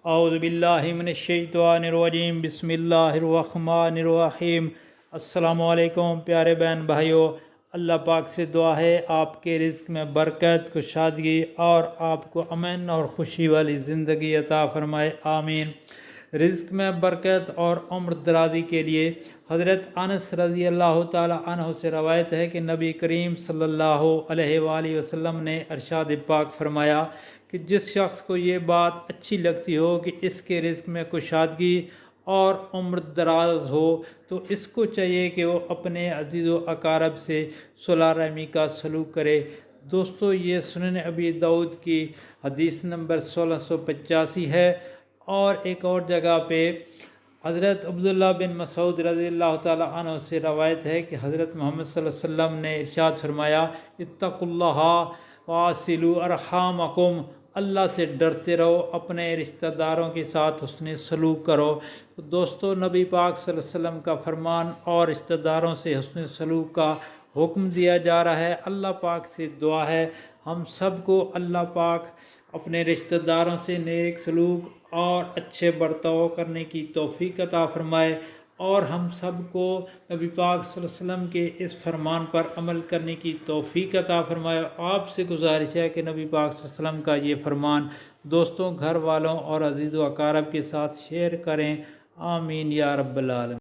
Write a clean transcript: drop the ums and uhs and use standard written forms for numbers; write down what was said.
اعوذ باللہ من الشیطان الرجیم، بسم اللہ الرحمن الرحیم۔ السلام علیکم پیارے بہن بھائیوں، اللہ پاک سے دعا ہے آپ کے رزق میں برکت، کشادگی اور آپ کو امن اور خوشی والی زندگی عطا فرمائے، آمین۔ رزق میں برکت اور عمر درازی کے لیے حضرت انس رضی اللہ تعالی عنہ سے روایت ہے کہ نبی کریم صلی اللہ علیہ وآلہ وسلم نے ارشاد پاک فرمایا کہ جس شخص کو یہ بات اچھی لگتی ہو کہ اس کے رزق میں کشادگی اور عمر دراز ہو تو اس کو چاہیے کہ وہ اپنے عزیز و اقارب سے صلح رحمی کا سلوک کرے۔ دوستو، یہ سنن ابی داؤد کی حدیث نمبر 1685 ہے، اور ایک اور جگہ پہ حضرت عبداللہ بن مسعود رضی اللہ تعالی عنہ سے روایت ہے کہ حضرت محمد صلی اللہ علیہ وسلم نے ارشاد فرمایا، اتقوا اللہ واصلوا ارحامکم، اللہ سے ڈرتے رہو، اپنے رشتہ داروں کے ساتھ حسن سلوک کرو۔ تو دوستو، نبی پاک صلی اللہ علیہ وسلم کا فرمان اور رشتہ داروں سے حسن سلوک کا حکم دیا جا رہا ہے۔ اللہ پاک سے دعا ہے ہم سب کو اللہ پاک اپنے رشتہ داروں سے نیک سلوک اور اچھے برتاؤ کرنے کی توفیق عطا فرمائے، اور ہم سب کو نبی پاک صلی اللہ علیہ وسلم کے اس فرمان پر عمل کرنے کی توفیق عطا فرمائے۔ آپ سے گزارش ہے کہ نبی پاک صلی اللہ علیہ وسلم کا یہ فرمان دوستوں، گھر والوں اور عزیز و اقارب کے ساتھ شیئر کریں، آمین یا رب العالمین۔